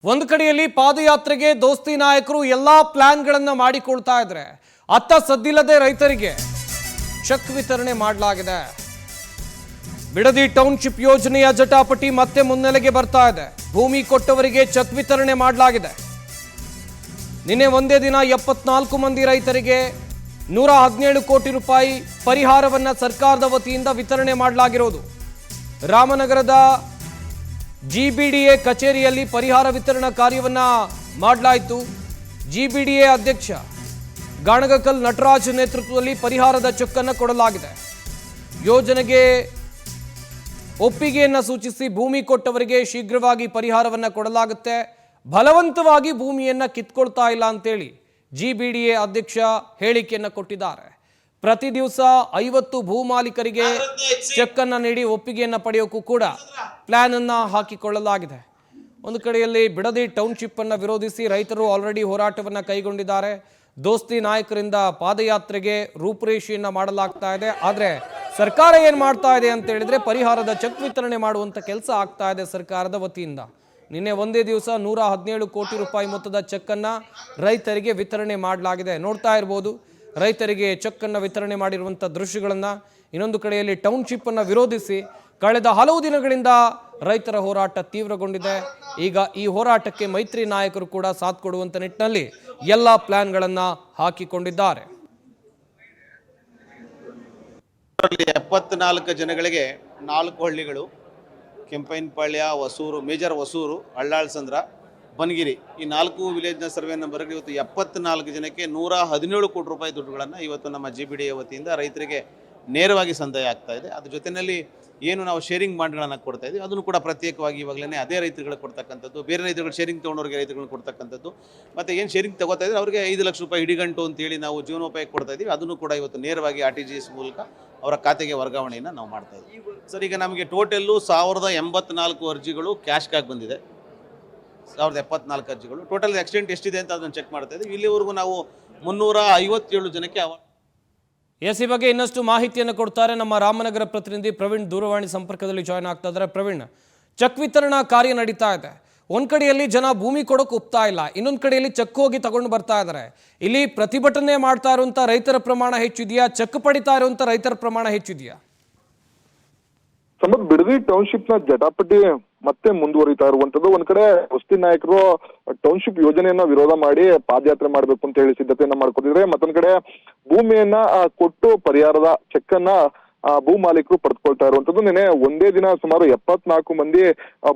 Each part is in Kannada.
ಒಂದು ಕಡೆಯಲ್ಲಿ ಪಾದಯಾತ್ರೆಗೆ ದೋಸ್ತಿ ನಾಯಕರು ಎಲ್ಲಾ ಪ್ಲಾನ್ಗಳನ್ನು ಮಾಡಿಕೊಳ್ತಾ ಇದ್ದಾರೆ. ಅತ್ತ ಸದ್ದಿಲ್ಲದೆ ರೈತರಿಗೆ ಚೆಕ್ ವಿತರಣೆ ಮಾಡಲಾಗಿದೆ. ಬಿಡದಿ ಟೌನ್ಶಿಪ್ ಯೋಜನೆಯ ಜಟಾಪಟಿ ಮತ್ತೆ ಮುನ್ನೆಲೆಗೆ ಬರ್ತಾ ಇದೆ. ಭೂಮಿ ಕೊಟ್ಟವರಿಗೆ ಚೆಕ್ ವಿತರಣೆ ಮಾಡಲಾಗಿದೆ. ನಿನ್ನೆ ಒಂದೇ ದಿನ 74 ಮಂದಿ ರೈತರಿಗೆ 117 ಕೋಟಿ ರೂಪಾಯಿ ಪರಿಹಾರವನ್ನ ಸರ್ಕಾರದ ವತಿಯಿಂದ ವಿತರಣೆ ಮಾಡಲಾಗಿರೋದು. ರಾಮನಗರದ ಜಿಬಿಡಿಎ ಕಚೇರಿಯಲ್ಲಿ ಪರಿಹಾರ ವಿತರಣಾ ಕಾರ್ಯವನ್ನ ಮಾಡಲಾಯಿತು. ಜಿಬಿಡಿಎ ಅಧ್ಯಕ್ಷ ಗಾಣಗಕಲ್ ನಟರಾಜ್ ನೇತೃತ್ವದಲ್ಲಿ ಪರಿಹಾರದ ಚೆಕ್ ಅನ್ನು ಕೊಡಲಾಗಿದೆ. ಯೋಜನೆಗೆ ಒಪ್ಪಿಗೆಯನ್ನು ಸೂಚಿಸಿ ಭೂಮಿ ಕೊಟ್ಟವರಿಗೆ ಶೀಘ್ರವಾಗಿ ಪರಿಹಾರವನ್ನ ಕೊಡಲಾಗುತ್ತೆ. ಬಲವಂತವಾಗಿ ಭೂಮಿಯನ್ನ ಕಿತ್ಕೊಳ್ತಾ ಇಲ್ಲ ಅಂತೇಳಿ ಜಿಬಿಡಿಎ ಅಧ್ಯಕ್ಷ ಹೇಳಿಕೆಯನ್ನು ಕೊಟ್ಟಿದ್ದಾರೆ. ಪ್ರತಿ ದಿವಸ 50 ಭೂಮಾಲೀಕರಿಗೆ ಚೆಕ್ ಅನ್ನು ನೀಡಿ ಒಪ್ಪಿಗೆಯನ್ನು ಪಡೆಯೋಕ್ಕೂ ಕೂಡ ಪ್ಲಾನ್ ಅನ್ನು ಹಾಕಿಕೊಳ್ಳಲಾಗಿದೆ. ಒಂದು ಕಡೆಯಲ್ಲಿ ಬಿಡದಿ ಟೌನ್ಶಿಪ್ ಅನ್ನು ವಿರೋಧಿಸಿ ರೈತರು ಆಲ್ರೆಡಿ ಹೋರಾಟವನ್ನು ಕೈಗೊಂಡಿದ್ದಾರೆ. ದೋಸ್ತಿ ನಾಯಕರಿಂದ ಪಾದಯಾತ್ರೆಗೆ ರೂಪುರೇಷೆಯನ್ನು ಮಾಡಲಾಗ್ತಾ ಇದೆ. ಆದರೆ ಸರ್ಕಾರ ಏನು ಮಾಡ್ತಾ ಇದೆ ಅಂತ ಹೇಳಿದ್ರೆ ಪರಿಹಾರದ ಚೆಕ್ ವಿತರಣೆ ಮಾಡುವಂಥ ಕೆಲಸ ಆಗ್ತಾ ಇದೆ ಸರ್ಕಾರದ ವತಿಯಿಂದ. ನಿನ್ನೆ ಒಂದೇ ದಿವಸ 117 ಕೋಟಿ ರೂಪಾಯಿ ಮೊತ್ತದ ಚೆಕ್ ಅನ್ನು ರೈತರಿಗೆ ವಿತರಣೆ ಮಾಡಲಾಗಿದೆ. ನೋಡ್ತಾ ಇರ್ಬೋದು ರೈತರಿಗೆ ಚೆಕ್ ಅನ್ನು ವಿತರಣೆ ಮಾಡಿರುವಂಥ ದೃಶ್ಯಗಳನ್ನು. ಇನ್ನೊಂದು ಕಡೆಯಲ್ಲಿ ಟೌನ್ಶಿಪ್ ಅನ್ನು ವಿರೋಧಿಸಿ ಕಳೆದ ಹಲವು ದಿನಗಳಿಂದ ರೈತರ ಹೋರಾಟ ತೀವ್ರಗೊಂಡಿದೆ. ಈಗ ಈ ಹೋರಾಟಕ್ಕೆ ಮೈತ್ರಿ ನಾಯಕರು ಕೂಡ ಸಾಥ್ ಕೊಡುವಂಥ ನಿಟ್ಟಿನಲ್ಲಿ ಎಲ್ಲ ಪ್ಲಾನ್ಗಳನ್ನು ಹಾಕಿಕೊಂಡಿದ್ದಾರೆ. 74 ಜನಗಳಿಗೆ 4 ಹಳ್ಳಿಗಳು ಕೆಂಪೈನಪಾಳ್ಯ, ಹೊಸೂರು, ಮೇಜರ್ ಹೊಸೂರು, ಅಳ್ಳಾಳ್ಸಂದ್ರ, ಬನಗಿರಿ ಈ 4 ವಿಲೇಜ್ನ ಸರ್ವೆ ನಂಬರ್ಗೆ ಇವತ್ತು 74 ಜನಕ್ಕೆ 117 ಕೋಟಿ ರೂಪಾಯಿ ದುಡ್ಡುಗಳನ್ನು ಇವತ್ತು ನಮ್ಮ ಜಿಬಿಡಿಎ ವತಿಯಿಂದ ರೈತರಿಗೆ ನೇರವಾಗಿ ಸಂದಾಯ ಆಗ್ತಾ ಇದೆ. ಅದ್ರ ಜೊತೆಯಲ್ಲಿ ಏನು ನಾವು ಶೇರಿಂಗ್ ಬಾಂಡ್ಗಳನ್ನು ಕೊಡ್ತಾ ಇದ್ದೀವಿ ಅದನ್ನು ಕೂಡ ಪ್ರತ್ಯೇಕವಾಗಿ ಇವಾಗಲೇ ಅದೇ ರೈತರುಗಳಿಗೆ ಕೊಡ್ತಕ್ಕಂಥದ್ದು, ಬೇರೆ ರೈತರುಗಳು ಶೇರಿಂಗ್ ತೊಗೊಂಡವ್ರಿಗೆ ರೈತರುಗಳನ್ನ ಕೊಡ್ತಕ್ಕಂಥದ್ದು, ಮತ್ತು ಏನು ಶೇರಿಂಗ್ ತಗೋತಾ ಇದ್ದಾರೆ ಅವರಿಗೆ 5 ಲಕ್ಷ ರೂಪಾಯಿ ಇಡಿಗಂಟು ಅಂತೇಳಿ ನಾವು ಜೀವನೋಪಾಯ ಕೊಡ್ತಾ ಇದ್ದೀವಿ. ಅದನ್ನು ಕೂಡ ಇವತ್ತು ನೇರವಾಗಿ RTGS ಮೂಲಕ ಅವರ ಖಾತೆಗೆ ವರ್ಗಾವಣೆಯನ್ನು ನಾವು ಮಾಡ್ತಾ ಇದ್ದೀವಿ. ಸರ್, ಈಗ ನಮಗೆ ಟೋಟಲ್ಲು 1084 ಅರ್ಜಿಗಳು ಕ್ಯಾಶ್ಗಾಗಿ ಬಂದಿದೆ. 1074 ಅರ್ಜಿಗಳು ಟೋಟಲ್ ಎಕ್ಸ್ಟೆಂಟ್ ಎಷ್ಟಿದೆ ಅಂತ ಅದನ್ನು ಚೆಕ್ ಮಾಡ್ತಾ ಇದ್ದೀವಿ. ಇಲ್ಲಿವರೆಗೂ ನಾವು 357 ಜನಕ್ಕೆ ಈ ಬಗ್ಗೆ ಇನ್ನಷ್ಟು ಮಾಹಿತಿಯನ್ನು ಕೊಡ್ತಾರೆ ನಮ್ಮ ರಾಮನಗರ ಪ್ರತಿನಿಧಿ ಪ್ರವೀಣ್. ದೂರವಾಣಿ ಸಂಪರ್ಕದಲ್ಲಿ ಜಾಯ್ನ್ ಆಗ್ತಾ ಇದ್ದಾರೆ. ಪ್ರವೀಣ್, ಚೆಕ್ ವಿತರಣಾ ಕಾರ್ಯ ನಡೀತಾ ಇದೆ. ಒಂದ್ ಕಡೆಯಲ್ಲಿ ಜನ ಭೂಮಿ ಕೊಡೋಕೆ ಒಪ್ತಾ ಇಲ್ಲ, ಇನ್ನೊಂದು ಕಡೆಯಲ್ಲಿ ಚೆಕ್ ಹೋಗಿ ತಗೊಂಡು ಬರ್ತಾ ಇದ್ದಾರೆ. ಇಲ್ಲಿ ಪ್ರತಿಭಟನೆ ಮಾಡ್ತಾ ಇರುವಂತ ರೈತರ ಪ್ರಮಾಣ ಹೆಚ್ಚಿದೆಯಾ? ಚೆಕ್ ಪಡಿತಾ ಇರುವಂತ ರೈತರ ಪ್ರಮಾಣ ಹೆಚ್ಚಿದೆಯಾ? ಸಂಬಂಧ ಬಿಡದಿ ಟೌನ್ಶಿಪ್ ನ ಜಟಾಪಟಿ ಮತ್ತೆ ಮುಂದುವರಿತಾ ಇರುವಂತದ್ದು. ಒಂದ್ ಕಡೆ ದೋಸ್ತಿ ನಾಯಕರು ಟೌನ್ಶಿಪ್ ಯೋಜನೆಯನ್ನ ವಿರೋಧ ಮಾಡಿ ಪಾದಯಾತ್ರೆ ಮಾಡ್ಬೇಕು ಅಂತ ಹೇಳಿ ಸಿದ್ಧತೆಯನ್ನ ಮಾಡ್ಕೊಂಡಿದ್ರೆ, ಮತ್ತೊಂದ್ ಕಡೆ ಭೂಮಿಯನ್ನ ಕೊಟ್ಟು ಪರಿಹಾರದ ಚೆಕ್ ಅನ್ನ ಭೂ ಮಾಲೀಕರು ಪಡೆದುಕೊಳ್ತಾ ಇರುವಂತದ್ದು. ನಿನ್ನೆ ಒಂದೇ ದಿನ ಸುಮಾರು 74 ಮಂದಿ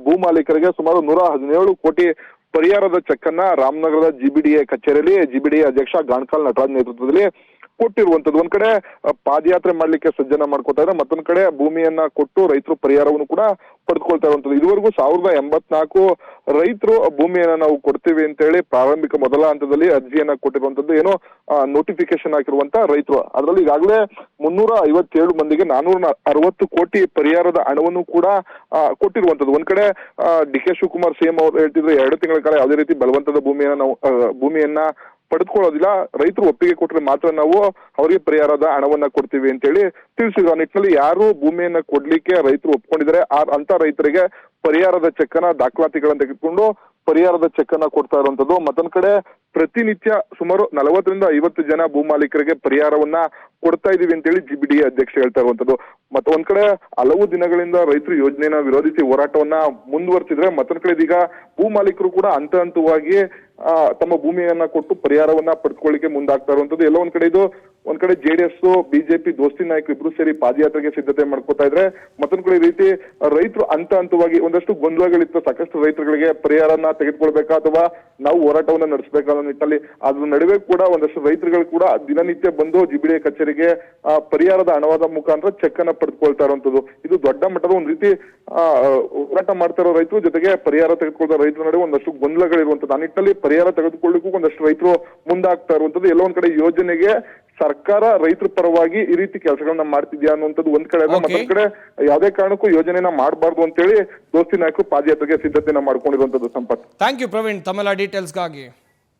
ಭೂ ಮಾಲೀಕರಿಗೆ ಸುಮಾರು 117 ಕೋಟಿ ಪರಿಹಾರದ ಚೆಕ್ ಅನ್ನ ರಾಮನಗರದ ಜಿಬಿಡಿಎ ಕಚೇರಿಯಲ್ಲಿ ಜಿಬಿಡಿಎ ಅಧ್ಯಕ್ಷ ಗಾಣಕಲ್ ನಟರಾಜ್ ನೇತೃತ್ವದಲ್ಲಿ ಕೊಟ್ಟಿರುವಂತದ್ದು. ಒಂದ್ ಕಡೆ ಪಾದಯಾತ್ರೆ ಮಾಡ್ಲಿಕ್ಕೆ ಸಜ್ಜನ ಮಾಡ್ಕೊತಾ ಇದ್ರೆ, ಮತ್ತೊಂದ್ ಕಡೆ ಭೂಮಿಯನ್ನ ಕೊಟ್ಟು ರೈತರು ಪರಿಹಾರವನ್ನು ಕೂಡ ಪಡೆದುಕೊಳ್ತಾ ಇರುವಂತದ್ದು. ಇದುವರೆಗೂ 1084 ರೈತರು ಭೂಮಿಯನ್ನ ನಾವು ಕೊಡ್ತೀವಿ ಅಂತ ಹೇಳಿ ಪ್ರಾರಂಭಿಕ ಮೊದಲ ಹಂತದಲ್ಲಿ ಅರ್ಜಿಯನ್ನ ಕೊಟ್ಟಿರುವಂತದ್ದು. ಏನೋ ನೋಟಿಫಿಕೇಶನ್ ಹಾಕಿರುವಂತ ರೈತರು ಅದರಲ್ಲಿ ಈಗಾಗಲೇ 357 ಮಂದಿಗೆ 460 ಕೋಟಿ ಪರಿಹಾರದ ಹಣವನ್ನು ಕೂಡ ಕೊಟ್ಟಿರುವಂತದ್ದು. ಒಂದ್ ಕಡೆ DK ಶಿವಕುಮಾರ್ CM ಅವರು ಹೇಳ್ತಿದ್ರು 2 ತಿಂಗಳ ಕಾಲ ಯಾವುದೇ ರೀತಿ ಬಲವಂತದ ಭೂಮಿಯನ್ನ ಪಡೆದುಕೊಳ್ಳೋದಿಲ್ಲ, ರೈತರು ಒಪ್ಪಿಗೆ ಕೊಟ್ಟರೆ ಮಾತ್ರ ನಾವು ಅವರಿಗೆ ಪರಿಹಾರದ ಹಣವನ್ನ ಕೊಡ್ತೀವಿ ಅಂತ ಹೇಳಿ ತಿಳಿಸಿದ್ರು. ಆ ನಿಟ್ಟಿನಲ್ಲಿ ಯಾರು ಭೂಮಿಯನ್ನ ಕೊಡ್ಲಿಕ್ಕೆ ರೈತರು ಒಪ್ಕೊಂಡಿದ್ದಾರೆ ಅಂತ ರೈತರಿಗೆ ಪರಿಹಾರದ ಚೆಕ್ ಅನ್ನ ದಾಖಲಾತಿಗಳನ್ನ ತೆಗೆದುಕೊಂಡು ಪರಿಹಾರದ ಚೆಕ್ ಅನ್ನ ಕೊಡ್ತಾ ಇರುವಂತದ್ದು. ಮತ್ತೊಂದ್ ಕಡೆ ಪ್ರತಿನಿತ್ಯ ಸುಮಾರು 40 ರಿಂದ 50 ಜನ ಭೂ ಮಾಲೀಕರಿಗೆ ಪರಿಹಾರವನ್ನ ಕೊಡ್ತಾ ಇದೀವಿ ಅಂತೇಳಿ ಜಿಬಿಡಿಎ ಅಧ್ಯಕ್ಷ ಹೇಳ್ತಾ ಇರುವಂತದ್ದು. ಮತ್ತೆ ಒಂದ್ ಕಡೆ ಹಲವು ದಿನಗಳಿಂದ ರೈತರು ಯೋಜನೆಯನ್ನ ವಿರೋಧಿಸಿ ಹೋರಾಟವನ್ನ ಮುಂದುವರೆಸಿದ್ರೆ, ಮತ್ತೊಂದ್ ಕಡೆ ಇದೀಗ ಭೂ ಮಾಲೀಕರು ಕೂಡ ಹಂತವಾಗಿ ತಮ್ಮ ಭೂಮಿಯನ್ನ ಕೊಟ್ಟು ಪರಿಹಾರವನ್ನ ಪಡೆದುಕೊಳ್ಳಿಕ್ಕೆ ಮುಂದಾಗ್ತಾ ಇರುವಂತದ್ದು. ಎಲ್ಲ ಒಂದ್ ಕಡೆ JDS ಬಿಜೆಪಿ ದೋಸ್ತಿ ನಾಯಕರು ಇಬ್ರು ಸೇರಿ ಪಾದಯಾತ್ರೆಗೆ ಸಿದ್ಧತೆ ಮಾಡ್ಕೋತಾ ಇದ್ರೆ, ಮತ್ತೊಂದ್ ಕಡೆ ಈ ರೀತಿ ರೈತರು ಹಂತವಾಗಿ ಒಂದಷ್ಟು ಗೊಂದಲಗಳಿತ್ತು. ಸಾಕಷ್ಟು ರೈತರುಗಳಿಗೆ ಪರಿಹಾರನ ತೆಗೆದುಕೊಳ್ಬೇಕಾ ಅಥವಾ ನಾವು ಹೋರಾಟವನ್ನ ನಡೆಸಬೇಕಾ ಅನ್ನೋ ನಿಟ್ಟಿನಲ್ಲಿ ಅದ್ರ ನಡುವೆ ಕೂಡ ಒಂದಷ್ಟು ರೈತರುಗಳು ಕೂಡ ದಿನನಿತ್ಯ ಬಂದು ಜಿಬಿಡಿಎ ಕಚೇರಿಗೆ ಪರಿಹಾರದ ಹಣವಾದ ಮುಖಾಂತರ ಚೆಕ್ ಅನ್ನ ಪಡೆದುಕೊಳ್ತಾ ಇರುವಂತದ್ದು. ಇದು ದೊಡ್ಡ ಮಟ್ಟದ ಒಂದ್ ರೀತಿ ಹೋರಾಟ ಮಾಡ್ತಾ ಇರೋ ರೈತರು ಜೊತೆಗೆ ಪರಿಹಾರ ತೆಗೆದುಕೊಳ್ತಾ ರೈತರ ನಡುವೆ ಒಂದಷ್ಟು ಗೊಂದಲಗಳಿರುವಂತದ್ದು. ಆ ನಿಟ್ಟಿನಲ್ಲಿ ಪರಿಹಾರ ತೆಗೆದುಕೊಳ್ಳಿಕ್ಕೂ ಒಂದಷ್ಟು ರೈತರು ಮುಂದಾಗ್ತಾ ಇರುವಂತದ್ದು. ಎಲ್ಲೋ ಒಂದ್ ಕಡೆ ಯೋಜನೆಗೆ ಸರ್ಕಾರ ರೈತರ ಪರವಾಗಿ ಈ ರೀತಿ ಕೆಲಸಗಳನ್ನ ಮಾಡ್ತಿದ್ಯಾ ಅನ್ನುವಂಥದ್ದು ಒಂದ್ ಕಡೆ. ಮತ್ತೊಂದ್ ಕಡೆ ಯಾವುದೇ ಕಾರಣಕ್ಕೂ ಯೋಜನೆನ ಮಾಡಬಾರ್ದು ಅಂತ ಹೇಳಿ ದೋಸ್ತಿ ನಾಯಕರು ಪಾದಯಾತ್ರೆಗೆ ಸಿದ್ಧತೆಯನ್ನ ಮಾಡ್ಕೊಂಡಿರುವಂತದ್ದು. ಸಂಪತ್, ಥ್ಯಾಂಕ್ ಯು ಪ್ರವೀಣ್ ತಮ್ಮೆಲ್ಲ ಡೀಟೇಲ್ಸ್ಗಾಗಿ.